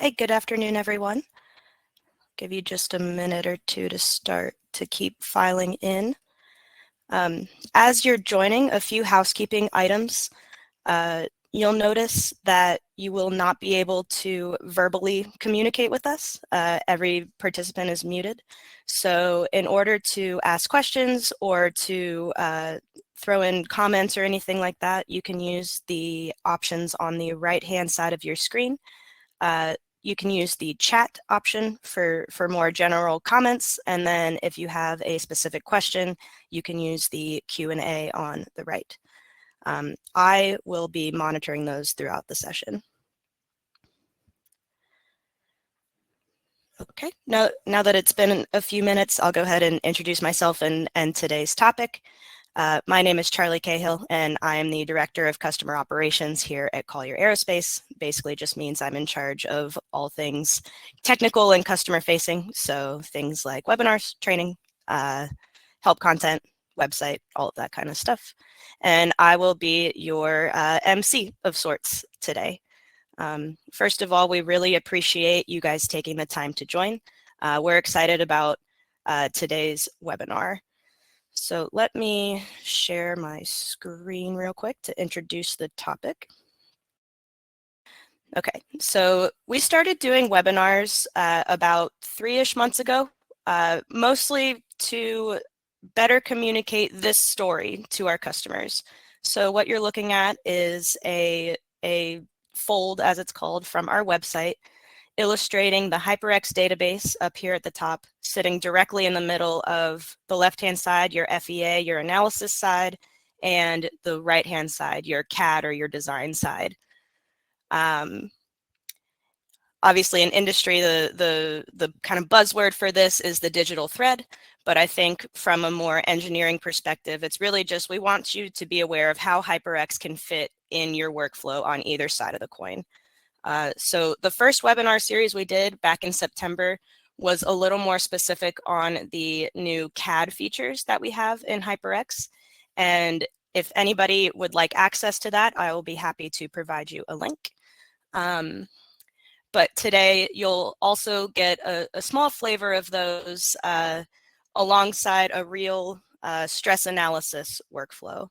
Hey, good afternoon, everyone. Give you just a minute or two to start to keep filing in. As you're joining, a few housekeeping items. You'll notice that you will not be able to verbally communicate with us. Every participant is muted. So in order to ask questions or to throw in comments or anything like that, you can use the options on the right-hand side of your screen. You can use the chat option for more general comments, and then if you have a specific question, you can use the Q&A on the right. I will be monitoring those throughout the session. Okay, now that it's been a few minutes, I'll go ahead and introduce myself and today's topic. My name is Charlie Cahill, and I am the Director of Customer Operations here at Collier Aerospace. Basically just means I'm in charge of all things technical and customer facing, so things like webinars, training, help content, website, all of that kind of stuff. And I will be your MC of sorts today. First of all, we really appreciate you guys taking the time to join. We're excited about today's webinar. So let me share my screen real quick to introduce the topic. Okay, so we started doing webinars about 3-ish months ago, mostly to better communicate this story to our customers. So what you're looking at is a fold, as it's called, from our website, illustrating the HyperX database up here at the top, sitting directly in the middle of the left-hand side, your FEA, your analysis side, and the right-hand side, your CAD or your design side. Obviously, in industry, the kind of buzzword for this is the digital thread, but I think from a more engineering perspective, it's really just we want you to be aware of how HyperX can fit in your workflow on either side of the coin. So the first webinar series we did back in September was a little more specific on the new CAD features that we have in HyperX. And if anybody would like access to that, I will be happy to provide you a link. But today you'll also get a small flavor of those alongside a real stress analysis workflow.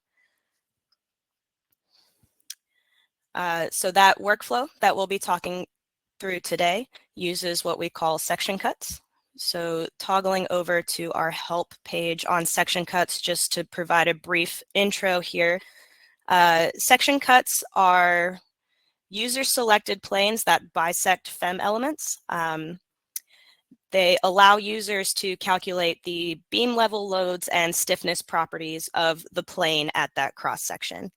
So that workflow that we'll be talking through today uses what we call section cuts. So toggling over to our help page on section cuts, just to provide a brief intro here. Section cuts are user-selected planes that bisect FEM elements. They allow users to calculate the beam level loads and stiffness properties of the plane at that cross-section.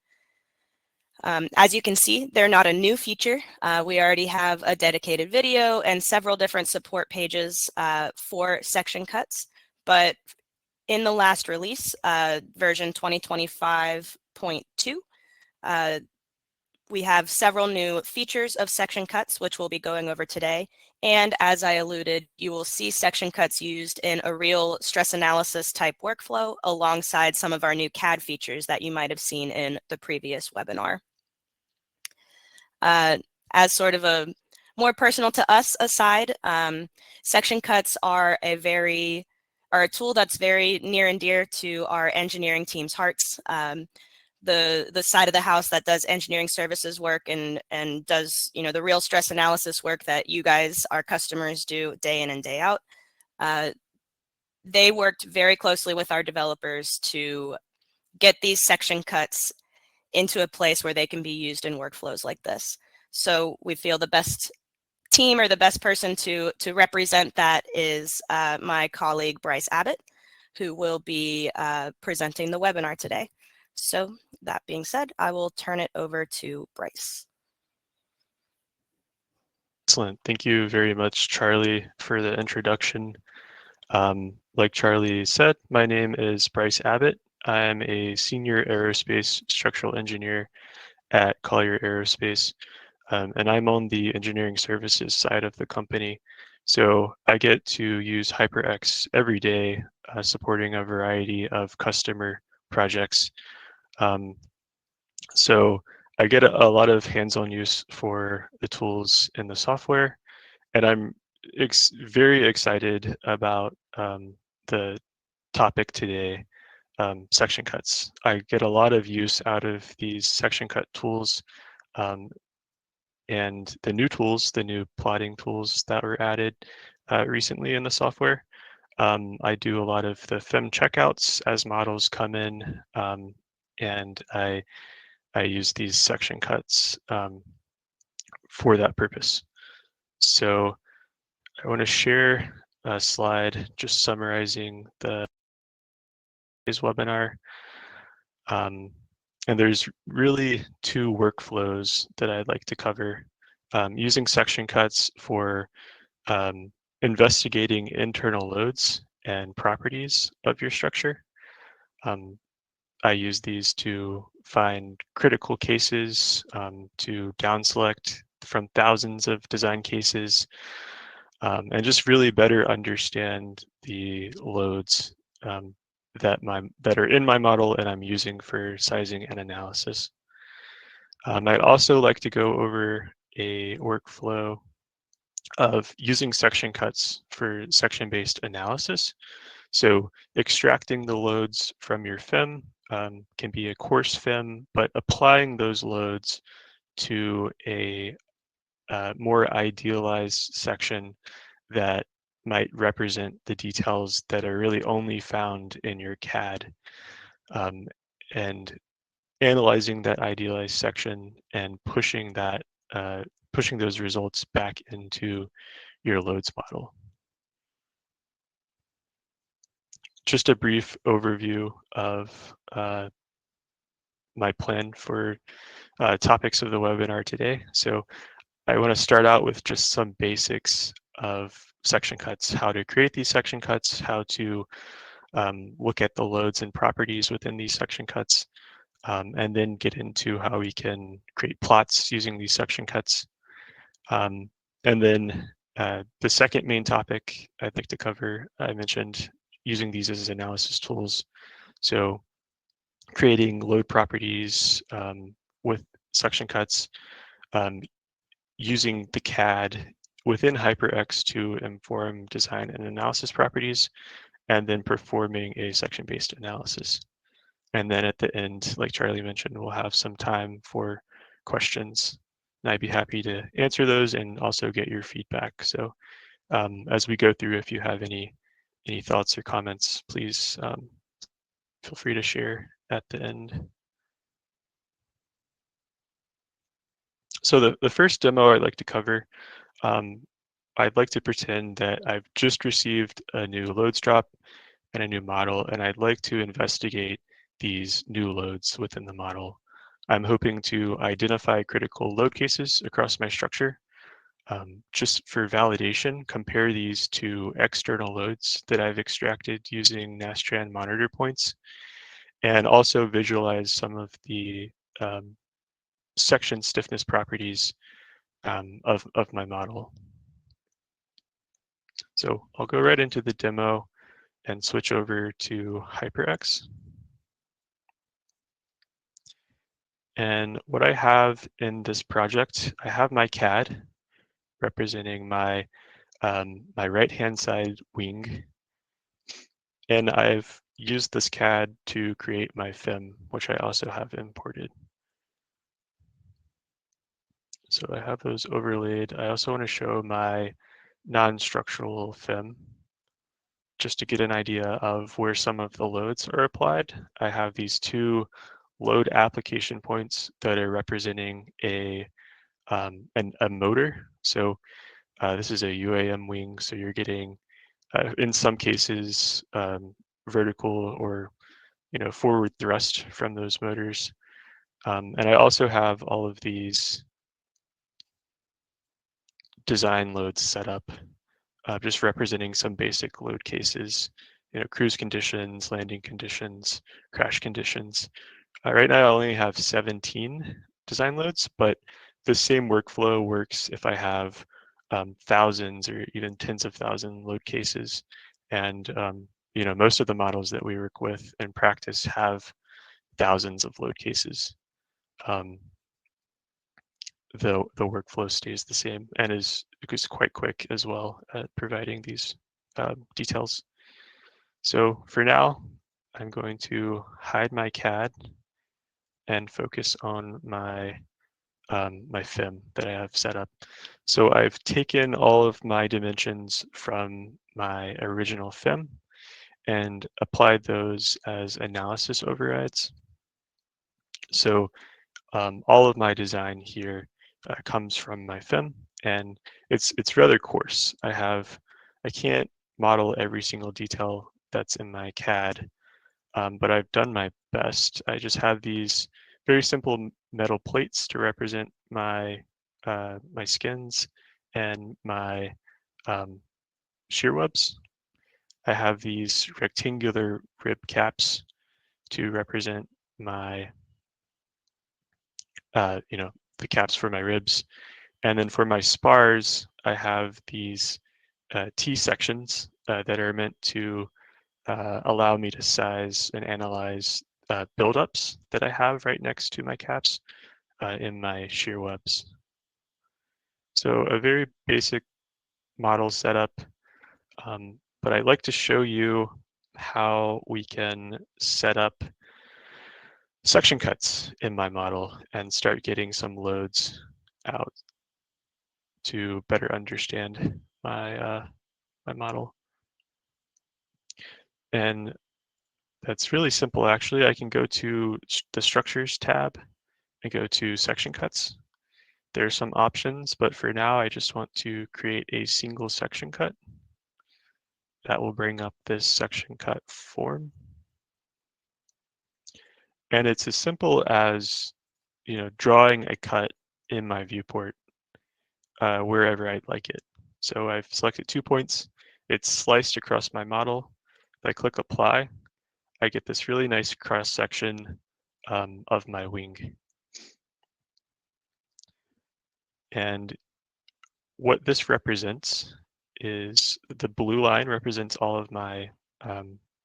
As you can see, they're not a new feature. We already have a dedicated video and several different support pages for section cuts, but in the last release, version 2025.2, we have several new features of section cuts, which we'll be going over today. And as I alluded, you will see section cuts used in a real stress analysis type workflow alongside some of our new CAD features that you might have seen in the previous webinar. As sort of a more personal to us aside, section cuts are a tool that's very near and dear to our engineering team's hearts. The side of the house that does engineering services work and does the real stress analysis work that you guys, our customers, do day in and day out. They worked very closely with our developers to get these section cuts into a place where they can be used in workflows like this. So we feel the best team or the best person to represent that is my colleague Bryce Abbott, who will be presenting the webinar today. So that being said, I will turn it over to Bryce. Excellent. Thank you very much, Charlie, for the introduction. Like Charlie said, my name is Bryce Abbott. I'm a senior aerospace structural engineer at Collier Aerospace, and I'm on the engineering services side of the company. So I get to use HyperX every day, supporting a variety of customer projects. So I get a lot of hands-on use for the tools in the software, And I'm very excited about the topic today, section cuts. I get a lot of use out of these section cut tools, and the new tools, the new plotting tools that were added recently in the software. I do a lot of the FEM checkouts as models come in, and I use these section cuts for that purpose. So I want to share a slide just summarizing today's webinar. And there's really two workflows that I'd like to cover. Using section cuts for investigating internal loads and properties of your structure. I use these to find critical cases, to down select from thousands of design cases, and just really better understand the loads that are in my model and I'm using for sizing and analysis. I'd also like to go over a workflow of using section cuts for section-based analysis. So extracting the loads from your FEM can be a coarse FEM, but applying those loads to a more idealized section that might represent the details that are really only found in your CAD, and analyzing that idealized section and pushing those results back into your loads model. Just a brief overview of my plan for topics of the webinar today. So I want to start out with just some basics of section cuts, how to create these section cuts, how to look at the loads and properties within these section cuts, and then get into how we can create plots using these section cuts. And then the second main topic I'd like to cover, I mentioned using these as analysis tools. So creating load properties with section cuts, using the CAD within HyperX to inform design and analysis properties, and then performing a section-based analysis. And then at the end, like Charlie mentioned, we'll have some time for questions. And I'd be happy to answer those and also get your feedback. So as we go through, if you have any thoughts or comments, please feel free to share at the end. So the first demo I'd like to cover, I'd like to pretend that I've just received a new loads drop and a new model, and I'd like to investigate these new loads within the model. I'm hoping to identify critical load cases across my structure. Just for validation, compare these to external loads that I've extracted using Nastran monitor points, and also visualize some of the section stiffness properties of my model. So I'll go right into the demo and switch over to HyperX. And what I have in this project, I have my CAD representing my my right-hand side wing. And I've used this CAD to create my FEM, which I also have imported. So I have those overlaid. I also want to show my non-structural FEM just to get an idea of where some of the loads are applied. I have these two load application points that are representing a motor. So this is a UAM wing, so you're getting, in some cases, vertical or forward thrust from those motors. And I also have all of these design loads set up, just representing some basic load cases, cruise conditions, landing conditions, crash conditions. Right now I only have 17 design loads, but the same workflow works if I have thousands or even tens of thousand load cases. And most of the models that we work with in practice have thousands of load cases. The workflow stays the same and is quite quick as well at providing these details. So for now, I'm going to hide my CAD and focus on my my FEM that I have set up. So I've taken all of my dimensions from my original FEM and applied those as analysis overrides. So all of my design here comes from my FEM, and it's rather coarse. I can't model every single detail that's in my CAD, but I've done my best. I just have these very simple metal plates to represent my my skins and my shear webs. I have these rectangular rib caps to represent my the caps for my ribs. And then for my spars, I have these T sections that are meant to allow me to size and analyze buildups that I have right next to my caps in my shear webs. So a very basic model setup, but I'd like to show you how we can set up section cuts in my model and start getting some loads out to better understand my model. And that's really simple, actually. I can go to the Structures tab and go to Section Cuts. There are some options, but for now, I just want to create a single section cut. That will bring up this section cut form. And it's as simple as, drawing a cut in my viewport wherever I'd like it. So I've selected 2 points. It's sliced across my model. If I click Apply, I get this really nice cross section of my wing. And what this represents is the blue line represents all of my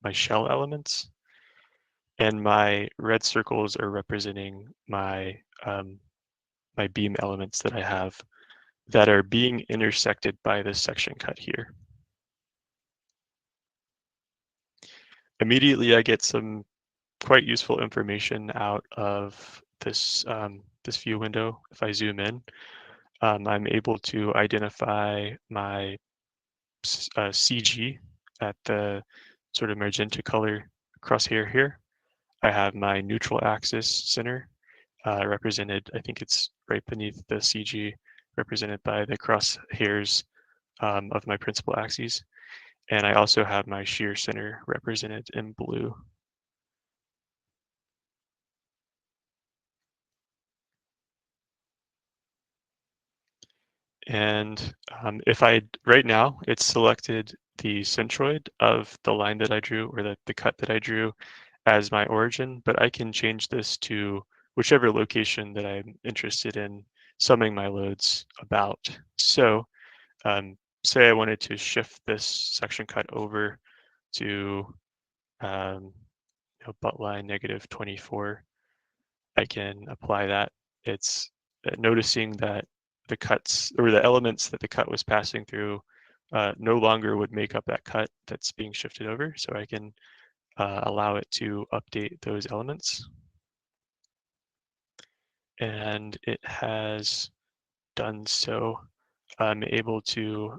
my shell elements, and my red circles are representing my my beam elements that I have that are being intersected by this section cut here. Immediately, I get some quite useful information out of this this view window. If I zoom in, I'm able to identify my CG at the sort of magenta color crosshair here. I have my neutral axis center represented, I think it's right beneath the CG, represented by the crosshairs of my principal axes. And I also have my shear center represented in blue. And if right now, it's selected the centroid of the line that I drew, or the cut that I drew as my origin, but I can change this to whichever location that I'm interested in summing my loads about. So say I wanted to shift this section cut over to butt line -24, I can apply that. It's noticing that the cuts or the elements that the cut was passing through no longer would make up that cut that's being shifted over. So I can allow it to update those elements. And it has done so. I'm able to,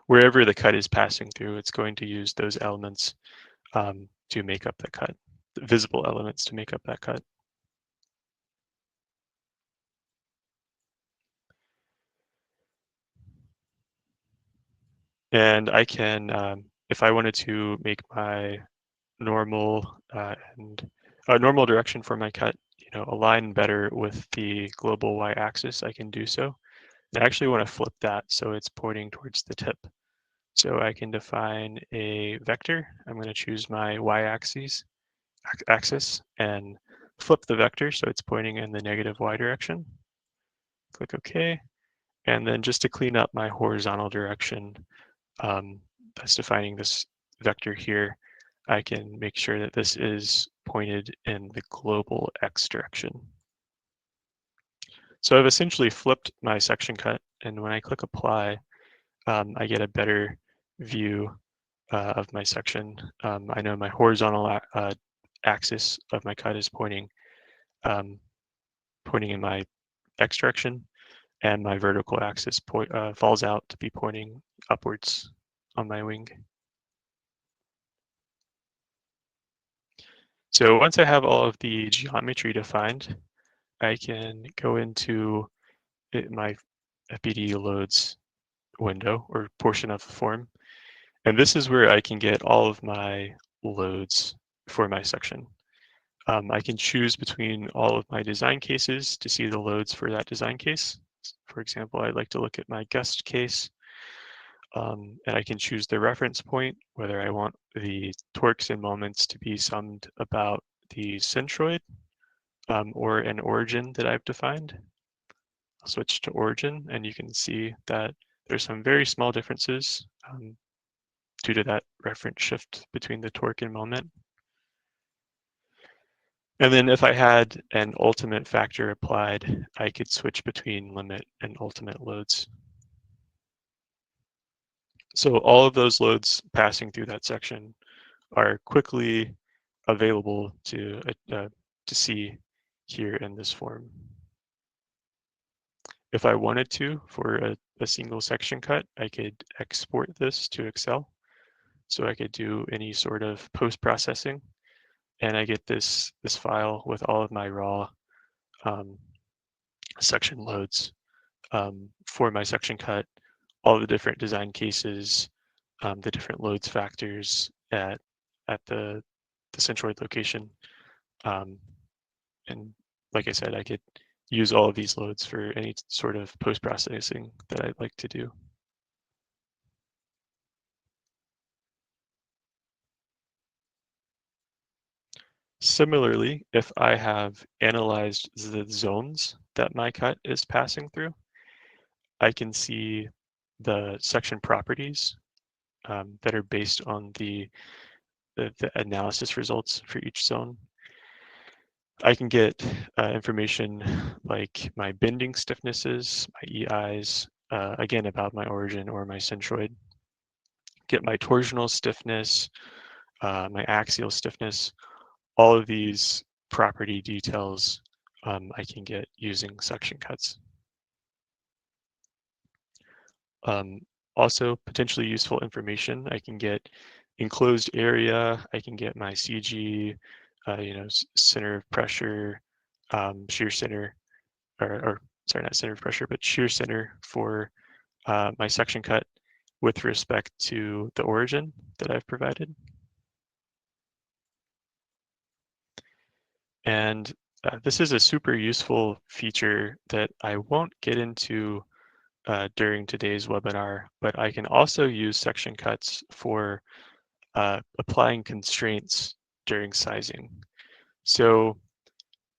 wherever the cut is passing through, it's going to use those elements to make up the cut, the visible elements to make up that cut. And I can, if I wanted to make my normal and normal direction for my cut, align better with the global y-axis, I can do so. And I actually want to flip that so it's pointing towards the tip. So I can define a vector. I'm going to choose my y-axis and flip the vector so it's pointing in the negative y direction. Click OK. And then just to clean up my horizontal direction, that's defining this vector here, I can make sure that this is pointed in the global x direction. So I've essentially flipped my section cut, and when I click apply, I get a better view of my section. I know my horizontal axis of my cut is pointing in my X direction, and my vertical axis falls out to be pointing upwards on my wing. So once I have all of the geometry defined, I can go into my FBD loads window or portion of the form. And this is where I can get all of my loads for my section. I can choose between all of my design cases to see the loads for that design case. For example, I'd like to look at my guest case, and I can choose the reference point, whether I want the torques and moments to be summed about the centroid or an origin that I've defined. I'll switch to origin, and you can see that there's some very small differences due to that reference shift between the torque and moment. And then if I had an ultimate factor applied, I could switch between limit and ultimate loads. So all of those loads passing through that section are quickly available to see here in this form. If I wanted to, for a single section cut, I could export this to Excel. So I could do any sort of post-processing, and I get this file with all of my raw section loads for my section cut, all the different design cases, the different loads factors at the centroid location. And like I said, I could use all of these loads for any sort of post-processing that I'd like to do. Similarly, if I have analyzed the zones that my cut is passing through, I can see the section properties that are based on the analysis results for each zone. I can get information like my bending stiffnesses, my EIs, again about my origin or my centroid. Get my torsional stiffness, my axial stiffness, all of these property details I can get using section cuts. Also potentially useful information, I can get enclosed area, I can get my CG, center of pressure, shear center, or sorry, not center of pressure, but shear center for my section cut with respect to the origin that I've provided. And this is a super useful feature that I won't get into during today's webinar, but I can also use section cuts for applying constraints during sizing. So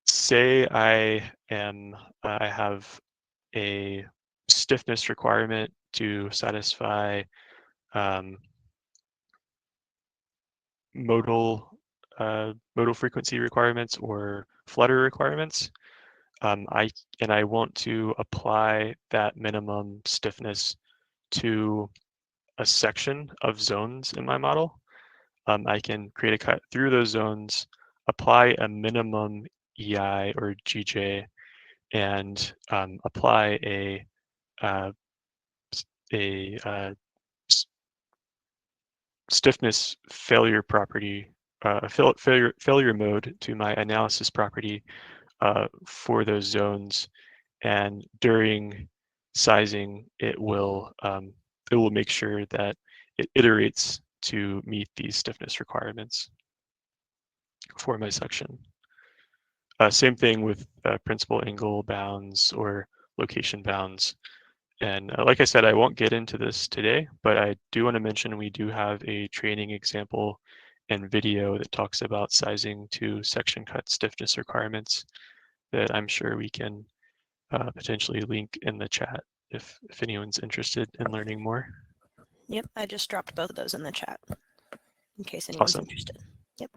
say I have a stiffness requirement to satisfy modal frequency requirements or flutter requirements. I want to apply that minimum stiffness to a section of zones in my model. I can create a cut through those zones, apply a minimum EI or GJ, and apply a stiffness failure property, failure mode to my analysis property for those zones. And during sizing, it will make sure that it iterates to meet these stiffness requirements for my section. Same thing with principal angle bounds or location bounds. And like I said, I won't get into this today, but I do want to mention we do have a training example and video that talks about sizing to section cut stiffness requirements that I'm sure we can potentially link in the chat if anyone's interested in learning more. Yep, I just dropped both of those in the chat in case anyone's interested. Yep.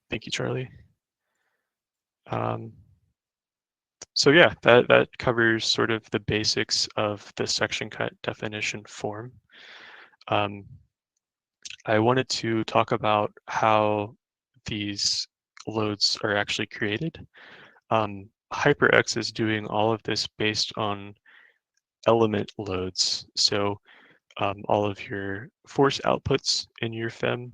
Thank you, Charlie. So yeah, that covers sort of the basics of the section cut definition form. I wanted to talk about how these loads are actually created. HyperX is doing all of this based on element loads. So all of your force outputs in your FEM,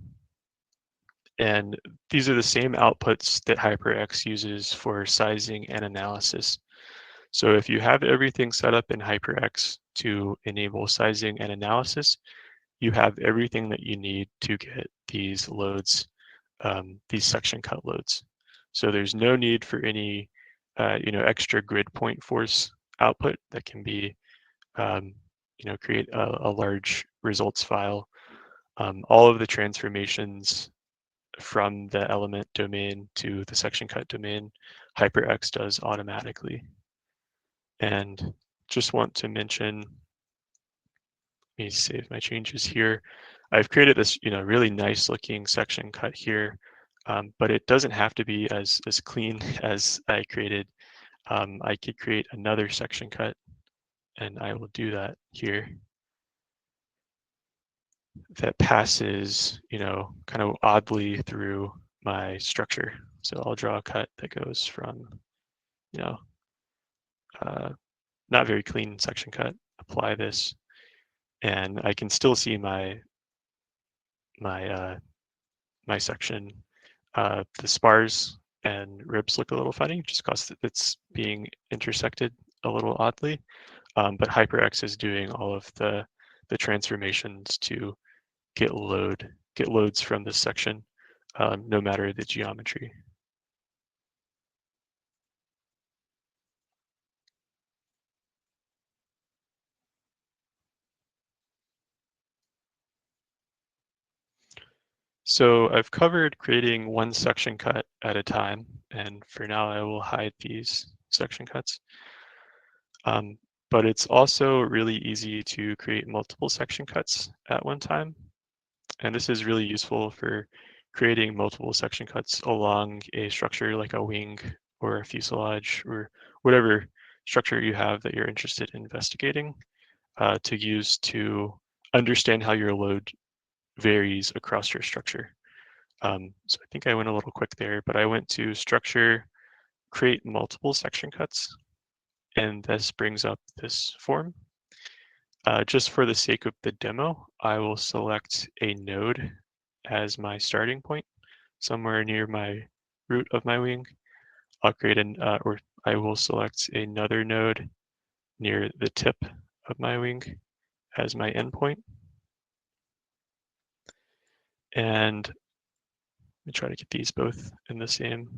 and these are the same outputs that HyperX uses for sizing and analysis. So if you have everything set up in HyperX to enable sizing and analysis, you have everything that you need to get these loads, these section cut loads. So there's no need for any, extra grid point force output that can be, create a large results file. All of the transformations from the element domain to the section cut domain, HyperX does automatically. And just want to mention, let me save my changes here. I've created this, really nice looking section cut here, but it doesn't have to be as clean as I created. I could create another section cut, and I will do that here. That passes, kind of oddly through my structure. So I'll draw a cut that goes from, uh, not very clean section cut, apply this, and I can still see my section. The spars and ribs look a little funny just because it's being intersected a little oddly. But HyperX is doing all of the transformations to get loads from this section, no matter the geometry. So I've covered creating one section cut at a time, and for now I will hide these section cuts. But it's also really easy to create multiple section cuts at one time. And this is really useful for creating multiple section cuts along a structure like a wing or a fuselage or whatever structure you have that you're interested in investigating, to use to understand how your load varies across your structure. So I think I went a little quick there, but I went to structure, create multiple section cuts, and this brings up this form. Just for the sake of the demo, I will select a node as my starting point, somewhere near my root of my wing. I'll create or I will select another node near the tip of my wing as my endpoint. And let me try to get these both in the same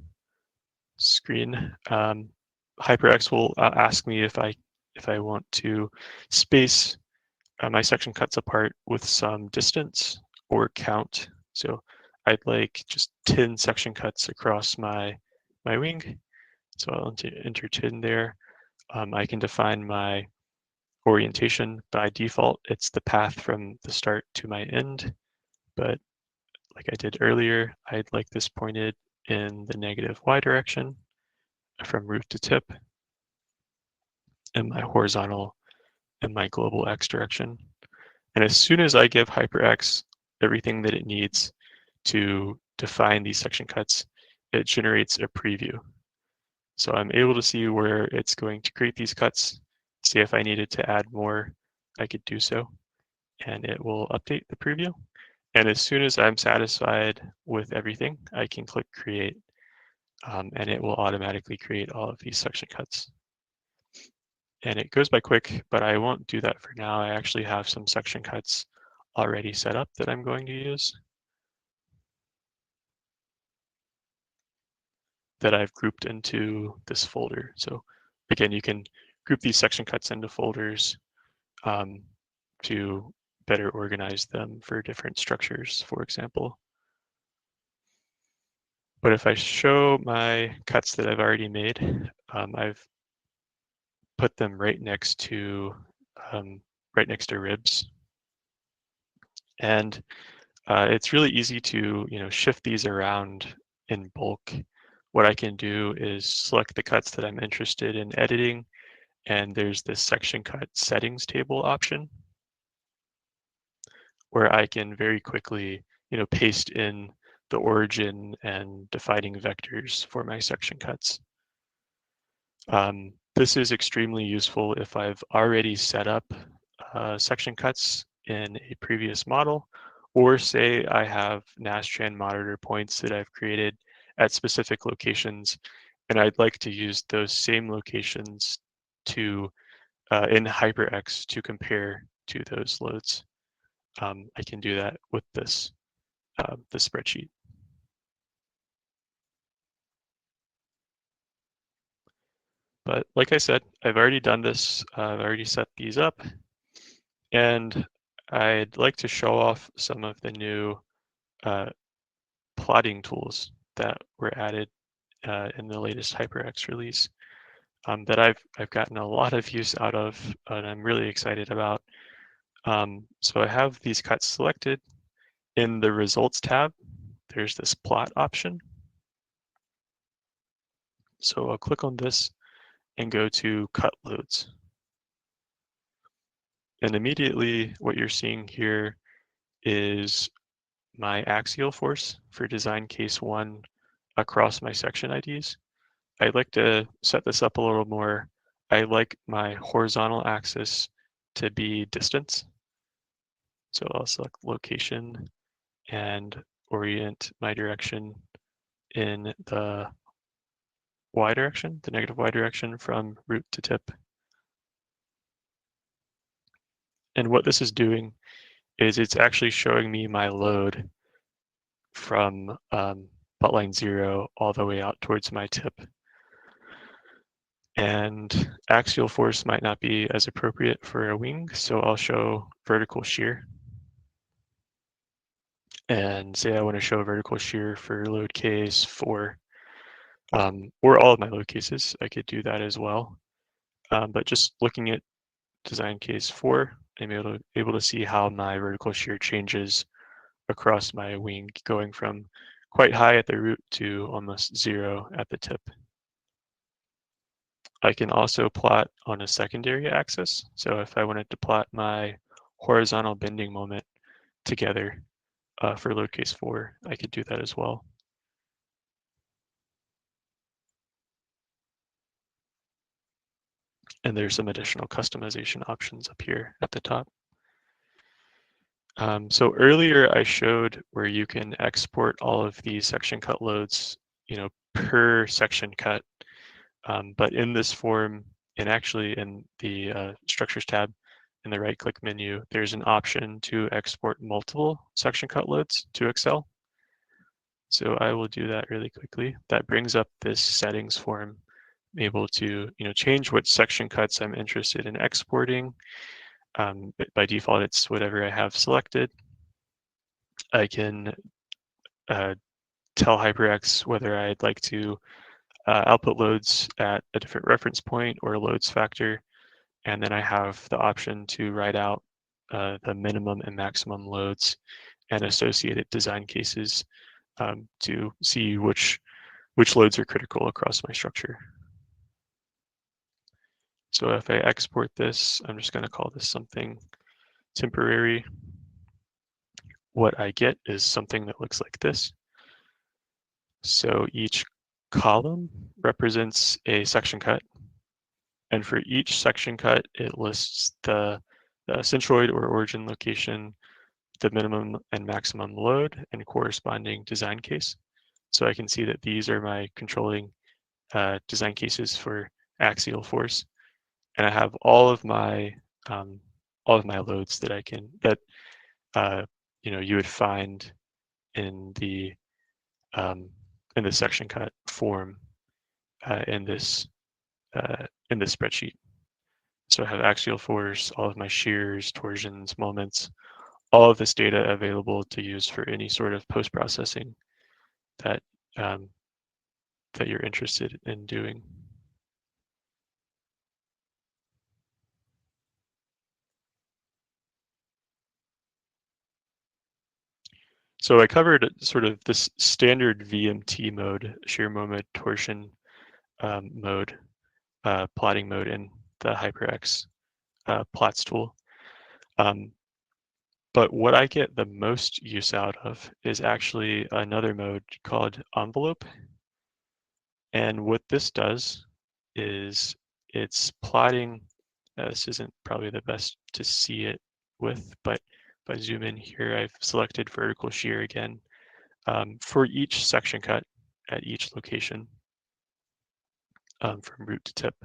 screen. HyperX will ask me if I want to space my section cuts apart with some distance or count. So I'd like just 10 section cuts across my wing. So I'll enter 10 there. I can define my orientation. By default, it's the path from the start to my end. But like I did earlier, I'd like this pointed in the negative y direction from root to tip, and my horizontal in my global x direction. And as soon as I give HyperX everything that it needs to define these section cuts, it generates a preview. So I'm able to see where it's going to create these cuts, see if I needed to add more, I could do so, and it will update the preview. And as soon as I'm satisfied with everything, I can click create, and it will automatically create all of these section cuts. And it goes by quick, but I won't do that for now. I actually have some section cuts already set up that I'm going to use, that I've grouped into this folder. So again, you can group these section cuts into folders to better organize them for different structures, for example. But if I show my cuts that I've already made, I've put them right next to ribs. And it's really easy to shift these around in bulk what I can do is select the cuts that I'm interested in editing, and there's this section cut settings table option where I can very quickly, paste in the origin and defining vectors for my section cuts. This is extremely useful if I've already set up section cuts in a previous model, or say I have Nastran monitor points that I've created at specific locations, and I'd like to use those same locations to in HyperX to compare to those loads. I can do that with this the spreadsheet. But like I said, I've already done this. I've already set these up, and I'd like to show off some of the new plotting tools that were added in the latest HyperX release that I've gotten a lot of use out of, and I'm really excited about. So I have these cuts selected. In the results tab, there's this plot option. So I'll click on this and go to cut loads. And immediately what you're seeing here is my axial force for design case 1 across my section IDs. I'd like to set this up a little more. I like my horizontal axis to be distance. So I'll select location and orient my direction in the y direction, the negative y direction from root to tip. And what this is doing is it's actually showing me my load from butt line 0 all the way out towards my tip. And axial force might not be as appropriate for a wing, so I'll show vertical shear. And say I want to show vertical shear for load case 4, or all of my load cases, I could do that as well. But just looking at design case 4, I'm able to see how my vertical shear changes across my wing, going from quite high at the root to almost 0 at the tip. I can also plot on a secondary axis. So if I wanted to plot my horizontal bending moment together for load case 4, I could do that as well. And there's some additional customization options up here at the top. So earlier I showed where you can export all of these section cut loads, per section cut. But in this form, and actually in the structures tab in the right-click menu, there's an option to export multiple section cut loads to Excel. So I will do that really quickly. That brings up this settings form, I'm able to change what section cuts I'm interested in exporting. But by default, it's whatever I have selected. I can tell HyperX whether I'd like to output loads at a different reference point or loads factor. And then I have the option to write out the minimum and maximum loads and associated design cases to see which loads are critical across my structure. So if I export this, I'm just going to call this something temporary. What I get is something that looks like this. So each column represents a section cut. And for each section cut, it lists the centroid or origin location, the minimum and maximum load, and corresponding design case. So I can see that these are my controlling design cases for axial force. And I have all of my loads that I can you would find in the section cut form in this spreadsheet. So I have axial force, all of my shears, torsions, moments, all of this data available to use for any sort of post-processing that that you're interested in doing. So I covered sort of this standard VMT mode, shear moment torsion mode, plotting mode in the HyperX plots tool. But what I get the most use out of is actually another mode called envelope. And what this does is it's plotting, this isn't probably the best to see it with, but if I zoom in here, I've selected vertical shear again for each section cut at each location from root to tip.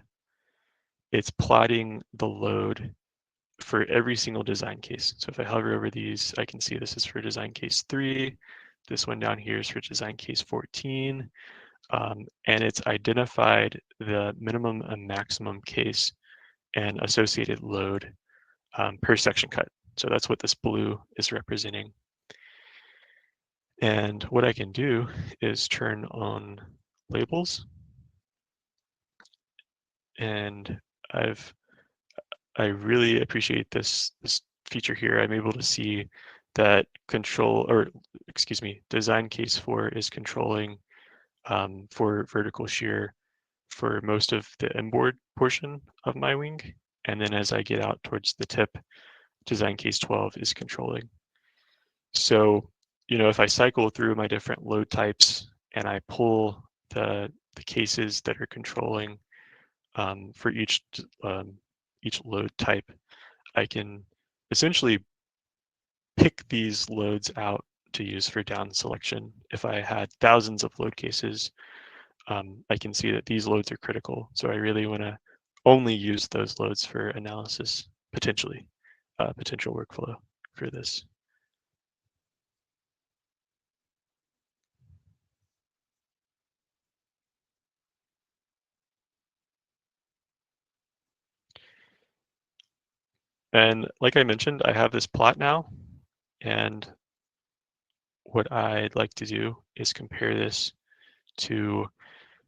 It's plotting the load for every single design case. So if I hover over these, I can see this is for design case 3. This one down here is for design case 14. And it's identified the minimum and maximum case and associated load per section cut. So that's what this blue is representing. And what I can do is turn on labels. And I really appreciate this feature here. I'm able to see that design case 4 is controlling for vertical shear for most of the inboard portion of my wing. And then as I get out towards the tip, design case 12 is controlling. So, if I cycle through my different load types and I pull the cases that are controlling for each load type, I can essentially pick these loads out to use for down selection. If I had thousands of load cases, I can see that these loads are critical. So I really want to only use those loads for analysis, potentially, potential workflow for this. And like I mentioned, I have this plot now, and what I'd like to do is compare this to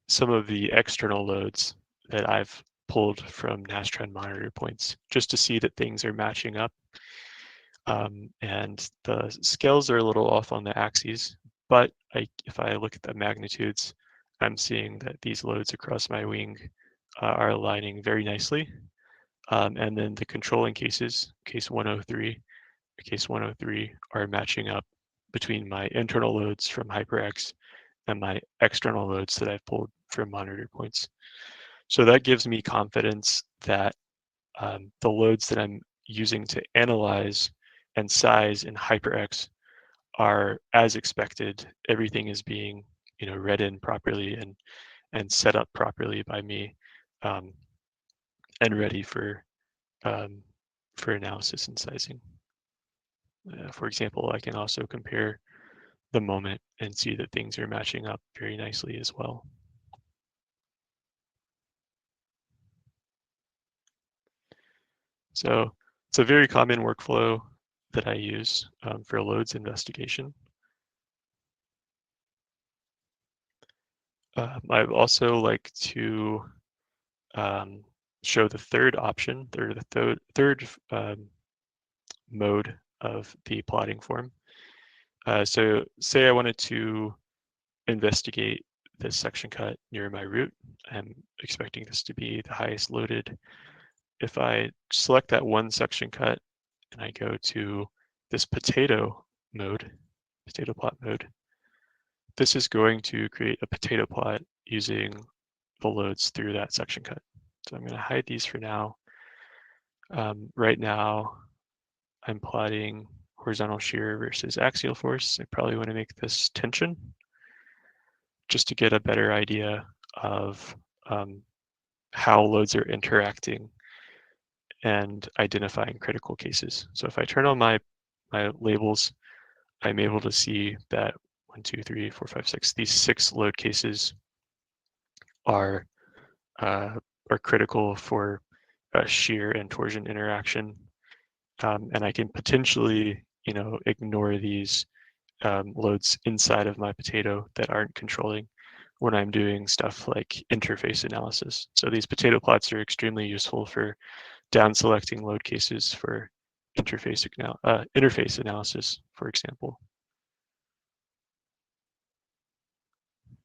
some of the external loads that I've pulled from Nastran monitor points, just to see that things are matching up. And the scales are a little off on the axes, but if I look at the magnitudes, I'm seeing that these loads across my wing are aligning very nicely. And then the controlling cases, case 103, case 103 are matching up between my internal loads from HyperX and my external loads that I've pulled from monitor points. So that gives me confidence that the loads that I'm using to analyze and size in HyperX are as expected. Everything is being read in properly and set up properly by me and ready for analysis and sizing. For example, I can also compare the moment and see that things are matching up very nicely as well. So it's a very common workflow that I use for loads investigation. I'd also like to show the third option, or the third mode of the plotting form. So say I wanted to investigate this section cut near my root. I'm expecting this to be the highest loaded. If I select that one section cut and I go to this potato plot mode, this is going to create a potato plot using the loads through that section cut. So I'm going to hide these for now. Right now, I'm plotting horizontal shear versus axial force. I probably want to make this tension just to get a better idea of how loads are interacting and identifying critical cases. So if I turn on my labels, I'm able to see that 1, 2, 3, 4, 5, 6, these 6 load cases are critical for shear and torsion interaction. And I can potentially, ignore these loads inside of my potato that aren't controlling when I'm doing stuff like interface analysis. So these potato plots are extremely useful for down selecting load cases for interface analysis, for example.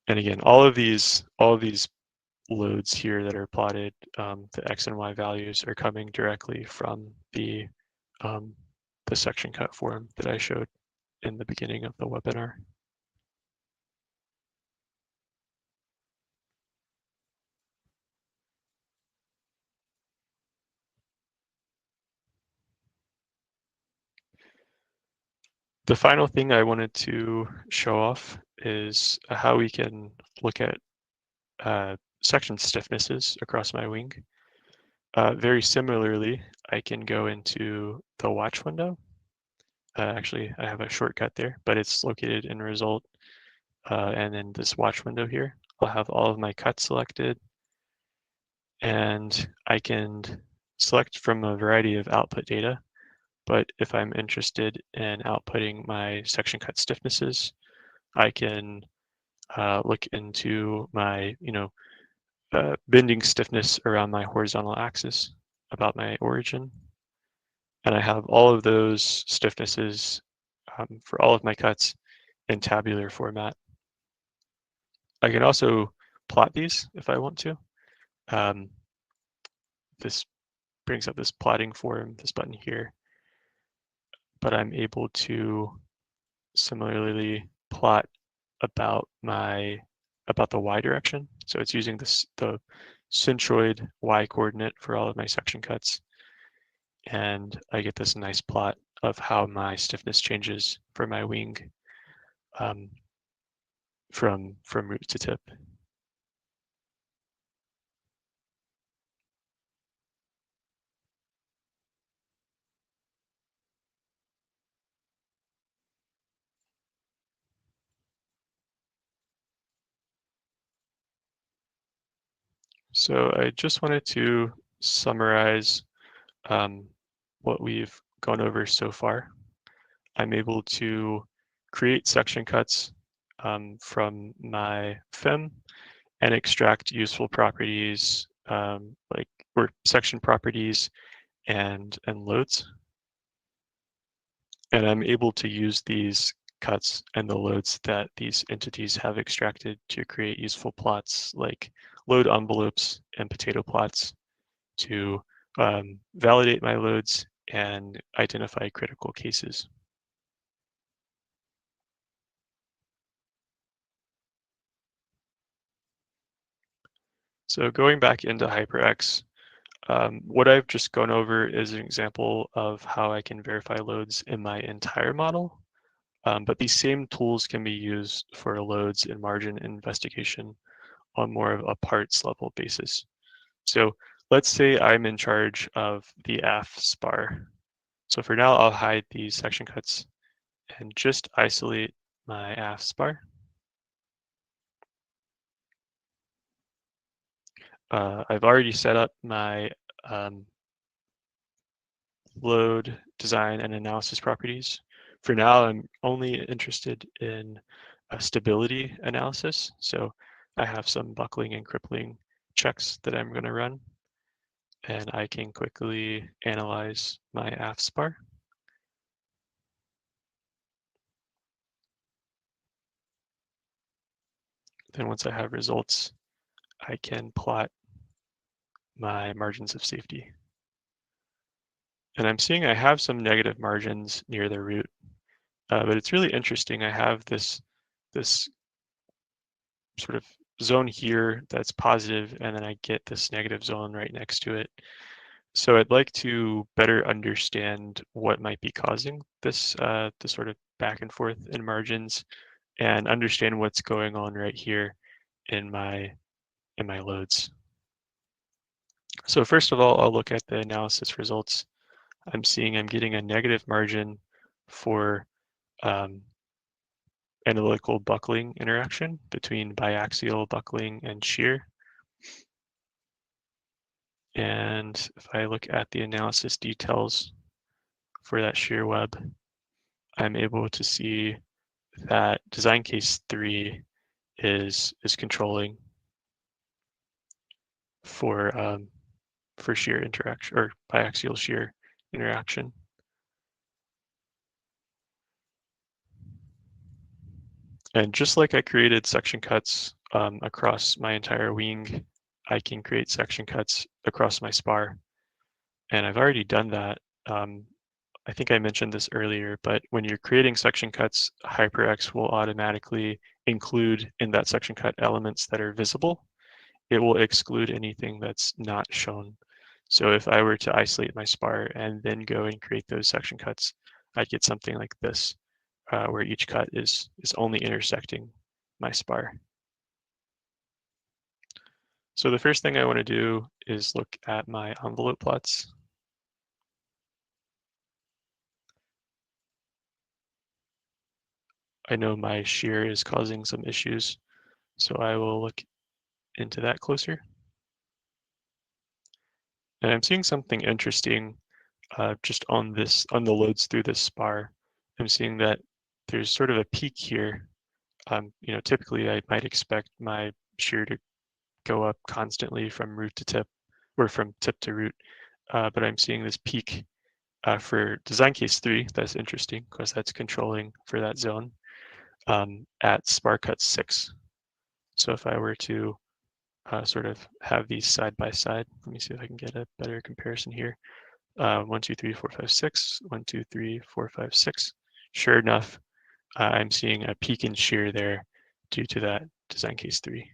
And again, all of these loads here that are plotted, the X and Y values are coming directly from the section cut form that I showed in the beginning of the webinar. The final thing I wanted to show off is how we can look at section stiffnesses across my wing. Very similarly, I can go into the watch window. Actually, I have a shortcut there, but it's located in result. And in this watch window here, I'll have all of my cuts selected. And I can select from a variety of output data. But if I'm interested in outputting my section cut stiffnesses, I can look into my, bending stiffness around my horizontal axis about my origin. And I have all of those stiffnesses for all of my cuts in tabular format. I can also plot these if I want to. This brings up this plotting form, this button here, but I'm able to similarly plot about the y direction. So it's using the centroid y coordinate for all of my section cuts. And I get this nice plot of how my stiffness changes for my wing from root to tip. So I just wanted to summarize what we've gone over so far. I'm able to create section cuts from my FEM and extract useful properties or section properties and loads. And I'm able to use these cuts and the loads that these entities have extracted to create useful plots like load envelopes and potato plots to validate my loads and identify critical cases. So going back into HyperX, what I've just gone over is an example of how I can verify loads in my entire model. But these same tools can be used for loads and margin investigation on more of a parts level basis. So let's say I'm in charge of the AF spar. So for now, I'll hide these section cuts and just isolate my AF spar. I've already set up my load design and analysis properties. For now, I'm only interested in stability analysis. So I have some buckling and crippling checks that I'm going to run. And I can quickly analyze my AF spar. Then once I have results, I can plot my margins of safety. And I'm seeing I have some negative margins near the root, but it's really interesting. I have this sort of zone here that's positive, and then I get this negative zone right next to it. So I'd like to better understand what might be causing this sort of back and forth in margins, and understand what's going on right here in my loads. So first of all, I'll look at the analysis results. I'm seeing I'm getting a negative margin for analytical buckling interaction between biaxial buckling and shear. And if I look at the analysis details for that shear web, I'm able to see that design case 3 is controlling for shear interaction or biaxial shear interaction. And just like I created section cuts across my entire wing, I can create section cuts across my spar. And I've already done that. I think I mentioned this earlier, but when you're creating section cuts, HyperX will automatically include in that section cut elements that are visible. It will exclude anything that's not shown. So if I were to isolate my spar and then go and create those section cuts, I'd get something like this, where each cut is only intersecting my spar. So the first thing I want to do is look at my envelope plots. I know my shear is causing some issues, so I will look into that closer. And I'm seeing something interesting just on the loads through this spar. I'm seeing that there's sort of a peak here. Typically I might expect my shear to go up constantly from root to tip, or from tip to root, but I'm seeing this peak for design case 3. That's interesting because that's controlling for that zone at spar cut 6. So if I were to sort of have these side by side, let me see if I can get a better comparison here. 1, 2, 3, 4, 5, 6. 1, 2, 3, 4, 5, 6. Sure enough, I'm seeing a peak in shear there due to that design case 3.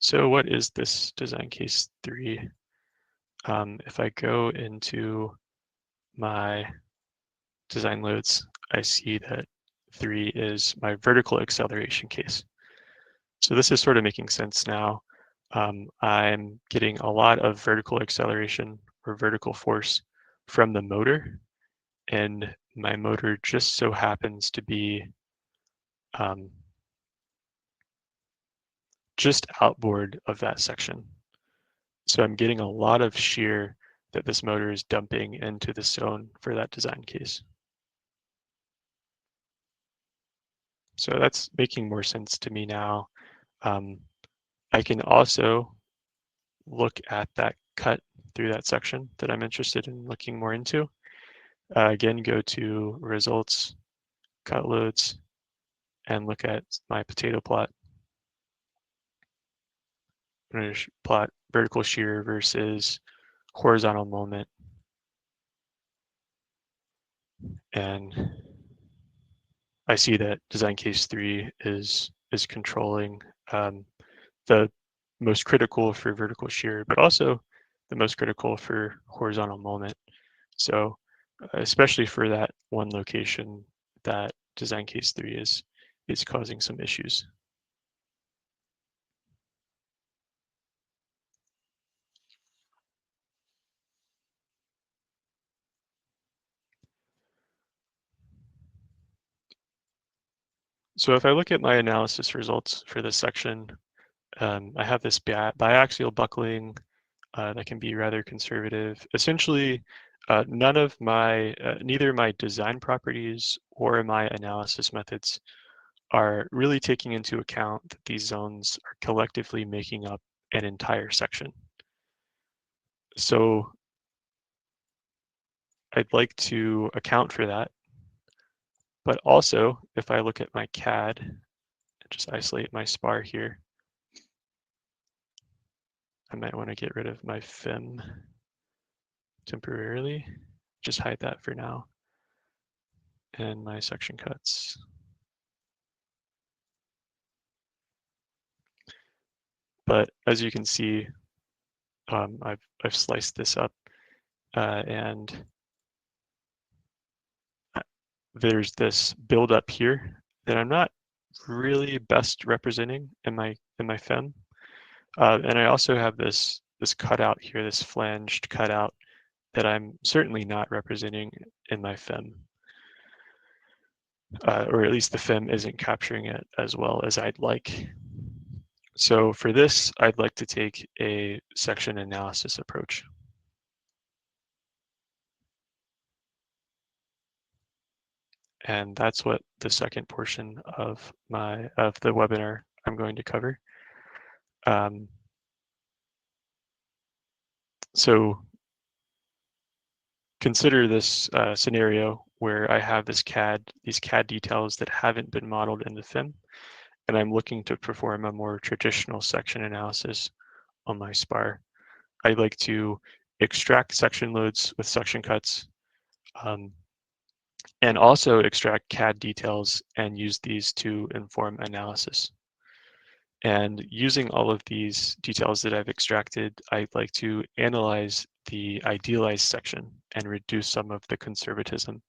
So what is this design case 3? If I go into my design loads, I see that 3 is my vertical acceleration case. So this is sort of making sense now. I'm getting a lot of vertical acceleration or vertical force from the motor, and my motor just so happens to be just outboard of that section. So I'm getting a lot of shear that this motor is dumping into the zone for that design case. So that's making more sense to me now. I can also look at that cut through that section that I'm interested in looking more into. Again, go to results, cut loads, and look at my potato plot. I'm going to plot vertical shear versus horizontal moment. And I see that design case 3 is controlling the most critical for vertical shear, but also the most critical for horizontal moment. So especially for that one location, that design case 3 is causing some issues. So if I look at my analysis results for this section, I have this biaxial buckling that can be rather conservative. Essentially, neither my design properties or my analysis methods are really taking into account that these zones are collectively making up an entire section. So I'd like to account for that. But also, if I look at my CAD, and just isolate my spar here, I might want to get rid of my FEM temporarily. Just hide that for now. And my section cuts. But as you can see, I've sliced this up, and there's this buildup here that I'm not really best representing in my FEM. And I also have this cutout here, this flanged cutout that I'm certainly not representing in my FEM. Or at least the FEM isn't capturing it as well as I'd like. So for this, I'd like to take a section analysis approach. And that's what the second portion of the webinar I'm going to cover. So consider this scenario where I have these CAD details that haven't been modeled in the FEM, and I'm looking to perform a more traditional section analysis on my spar. I'd like to extract section loads with section cuts, and also extract CAD details and use these to inform analysis. And using all of these details that I've extracted, I'd like to analyze the idealized section and reduce some of the conservatism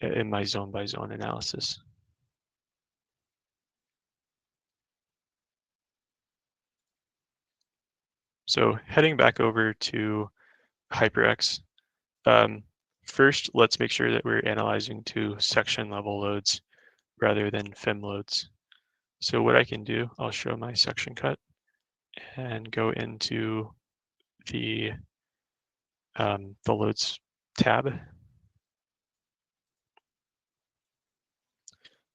in my zone by zone analysis. So heading back over to HyperX, first, let's make sure that we're analyzing to section level loads rather than FEM loads. So what I can do, I'll show my section cut and go into the loads tab.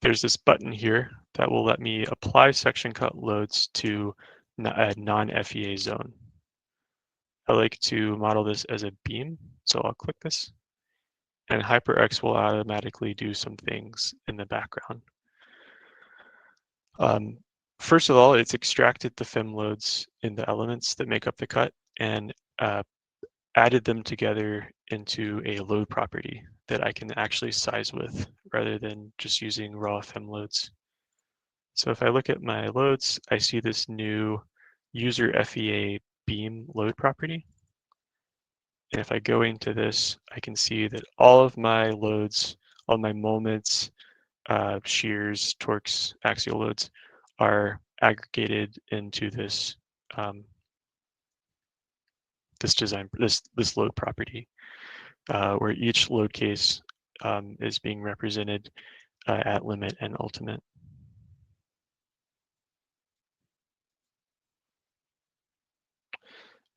There's this button here that will let me apply section cut loads to a non-FEA zone. I like to model this as a beam, so I'll click this, and HyperX will automatically do some things in the background. First of all, it's extracted the FEM loads in the elements that make up the cut and added them together into a load property that I can actually size with rather than just using raw FEM loads. So if I look at my loads, I see this new user FEA beam load property. And if I go into this, I can see that all of my loads, all my moments, shears, torques, axial loads are aggregated into this this load property, where each load case is being represented at limit and ultimate.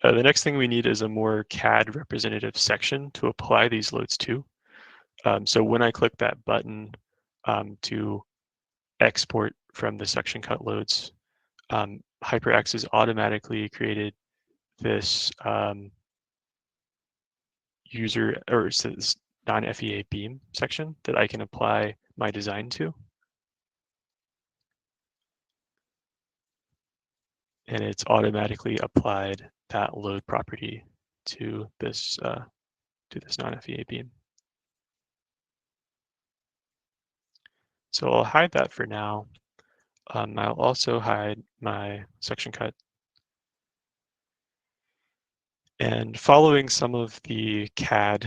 The next thing we need is a more CAD representative section to apply these loads to. So when I click that button to export from the section cut loads, HyperX has automatically created this user or this non-FEA beam section that I can apply my design to. And it's automatically applied that load property to this non-FEA beam. So I'll hide that for now. I'll also hide my section cut. And following some of the CAD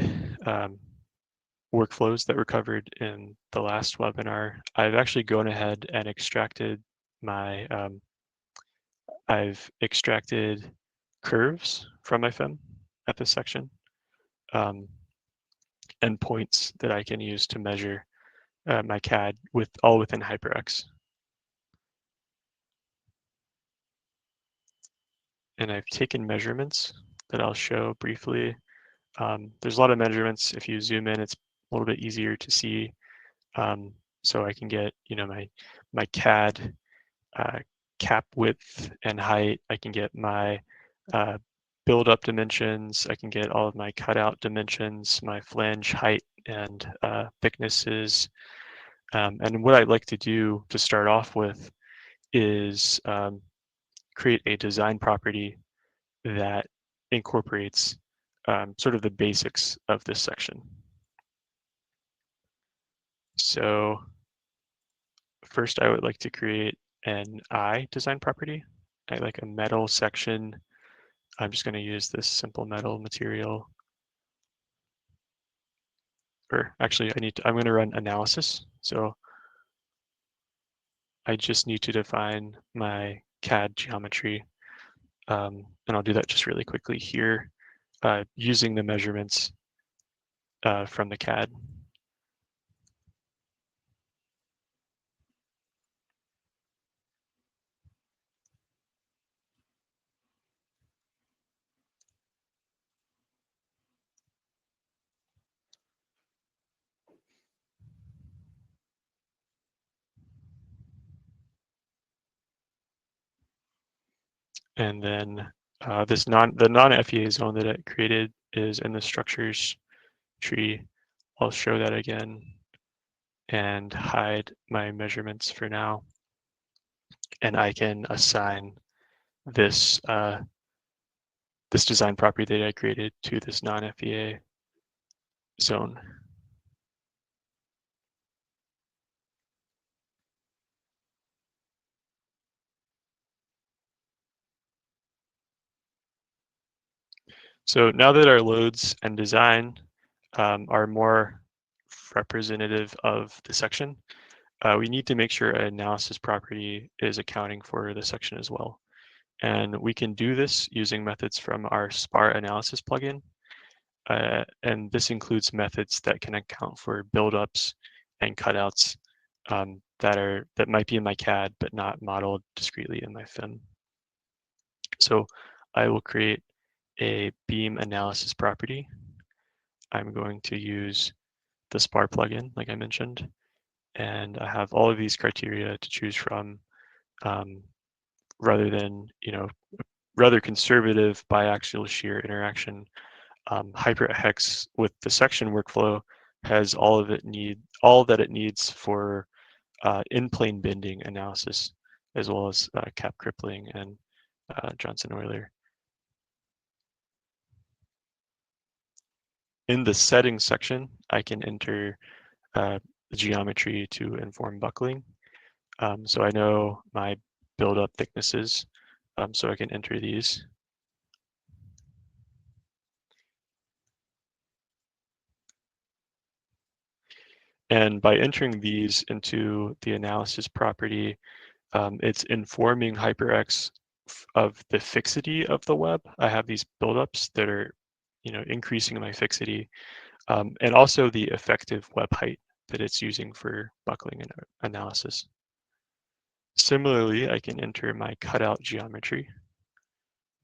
workflows that were covered in the last webinar, I've actually gone ahead and extracted my, I've extracted curves from my FEM at this section, and points that I can use to measure my CAD all within HyperX. And I've taken measurements that I'll show briefly. There's a lot of measurements. If you zoom in, it's a little bit easier to see. So I can get, my CAD cap width and height. I can get my build-up dimensions. I can get all of my cutout dimensions, my flange height and thicknesses. And what I'd like to do to start off with is create a design property that incorporates sort of the basics of this section. So first I would like to create an eye design property. I like a metal section. I'm just going to use this simple metal material. Or actually I'm going to run analysis. So I just need to define my CAD geometry. And I'll do that just really quickly here using the measurements from the CAD. And then the non-FEA zone that it created is in the structures tree. I'll show that again and hide my measurements for now. And I can assign this this design property that I created to this non-FEA zone. So now that our loads and design are more representative of the section, we need to make sure an analysis property is accounting for the section as well. And we can do this using methods from our SPAR analysis plugin. And this includes methods that can account for buildups and cutouts that might be in my CAD but not modeled discretely in my FEM. So I will create a beam analysis property. I'm going to use the SPAR plugin, like I mentioned, and I have all of these criteria to choose from, rather than rather conservative biaxial shear interaction. HyperX with the section workflow has all that it needs for in-plane bending analysis, as well as cap crippling and Johnson-Euler. In the settings section, I can enter the geometry to inform buckling. So I know my build-up thicknesses, so I can enter these. And by entering these into the analysis property, it's informing HyperX of the fixity of the web. I have these buildups that are, increasing my fixity, and also the effective web height that it's using for buckling and analysis. Similarly, I can enter my cutout geometry.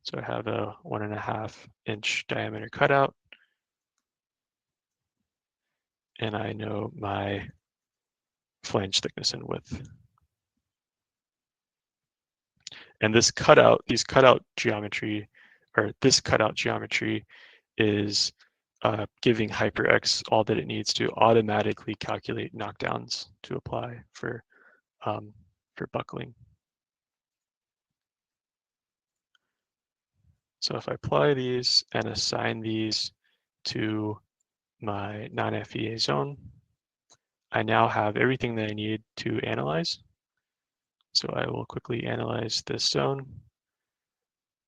So I have a 1.5 inch diameter cutout, and I know my flange thickness and width. And this cutout geometry is giving HyperX all that it needs to automatically calculate knockdowns to apply for buckling. So if I apply these and assign these to my non-FEA zone, I now have everything that I need to analyze. So I will quickly analyze this zone.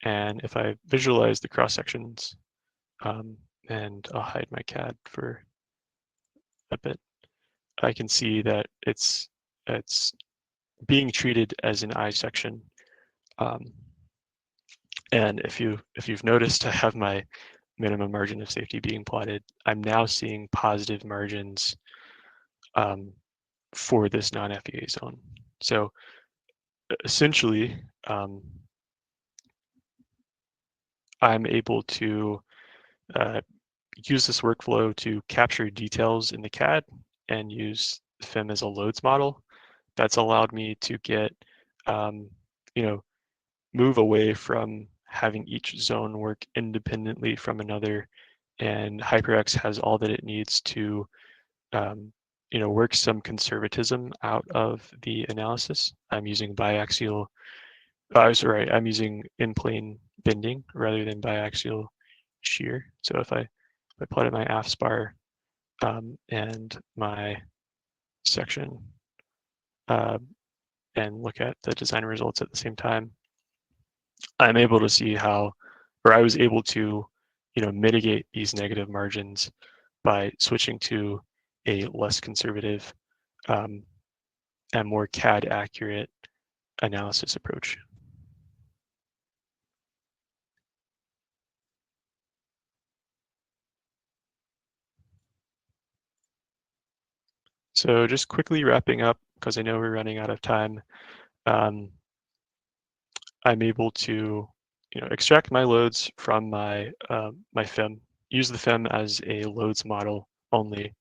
And if I visualize the cross sections, and I'll hide my CAD for a bit, I can see that it's being treated as an I section. And if you've noticed, I have my minimum margin of safety being plotted. I'm now seeing positive margins for this non-FEA zone. So essentially, I'm able to use this workflow to capture details in the CAD and use FEM as a loads model. That's allowed me to get, move away from having each zone work independently from another, and HyperX has all that it needs to, work some conservatism out of the analysis. I'm using I'm using in-plane bending rather than biaxial shear. So if I plotted my AFSPAR and my section and look at the design results at the same time, I'm able to see I was able to, mitigate these negative margins by switching to a less conservative and more CAD-accurate analysis approach. So just quickly wrapping up, because I know we're running out of time, I'm able to extract my loads from my FEM, use the FEM as a loads model only,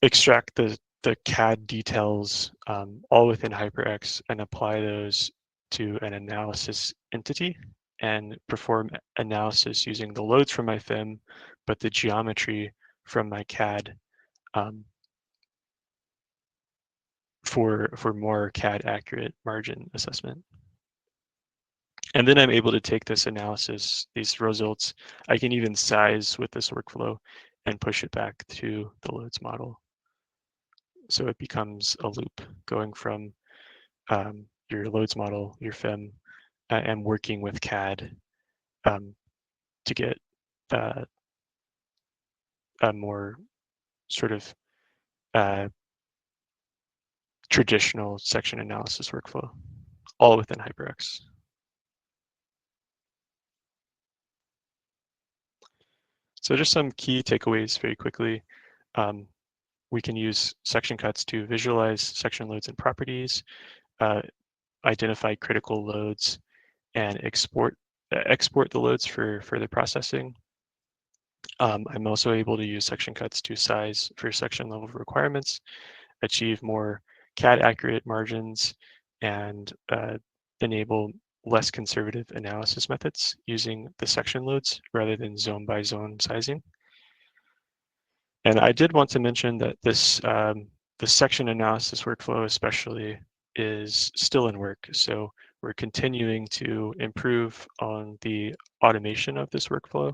extract the CAD details all within HyperX and apply those to an analysis entity and perform analysis using the loads from my FEM but the geometry from my CAD for more CAD-accurate margin assessment. And then I'm able to take this analysis, these results, I can even size with this workflow and push it back to the loads model. So it becomes a loop going from your loads model, your FEM, and working with CAD to get a more sort of traditional section analysis workflow, all within HyperX. So just some key takeaways very quickly. We can use section cuts to visualize section loads and properties, identify critical loads, and export the loads for further processing. I'm also able to use section cuts to size for section level requirements, achieve more CAD accurate margins, and enable less conservative analysis methods using the section loads rather than zone by zone sizing. And I did want to mention that this the section analysis workflow especially is still in work. So we're continuing to improve on the automation of this workflow,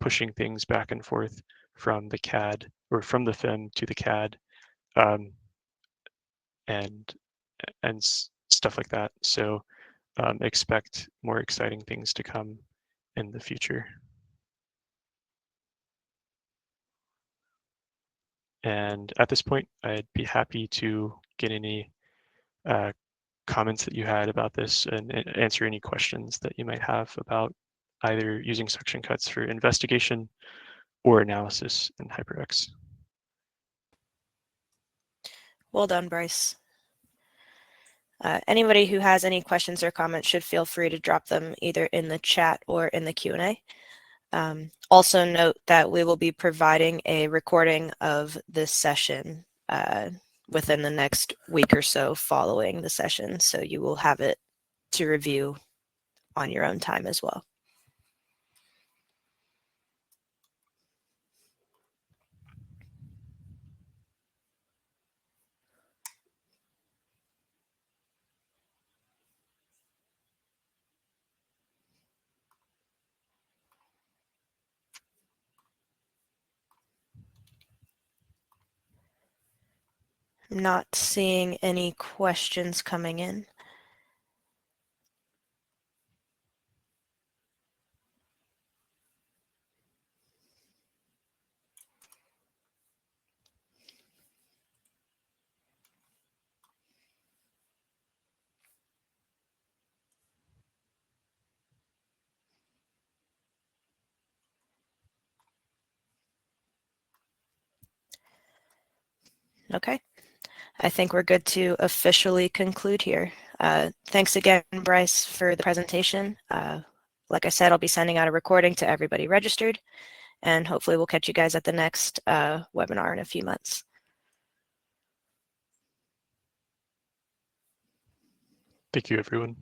pushing things back and forth from the CAD or from the FEM to the CAD and stuff like that. So expect more exciting things to come in the future. And at this point, I'd be happy to get any comments that you had about this and answer any questions that you might have about either using section cuts for investigation or analysis in HyperX. Well done, Bryce. Anybody who has any questions or comments should feel free to drop them either in the chat or in the Q&A. Also note that we will be providing a recording of this session within the next week or so following the session, so you will have it to review on your own time as well. I'm not seeing any questions coming in. Okay, I think we're good to officially conclude here. Thanks again, Bryce, for the presentation. Like I said, I'll be sending out a recording to everybody registered, and hopefully we'll catch you guys at the next webinar in a few months. Thank you, everyone.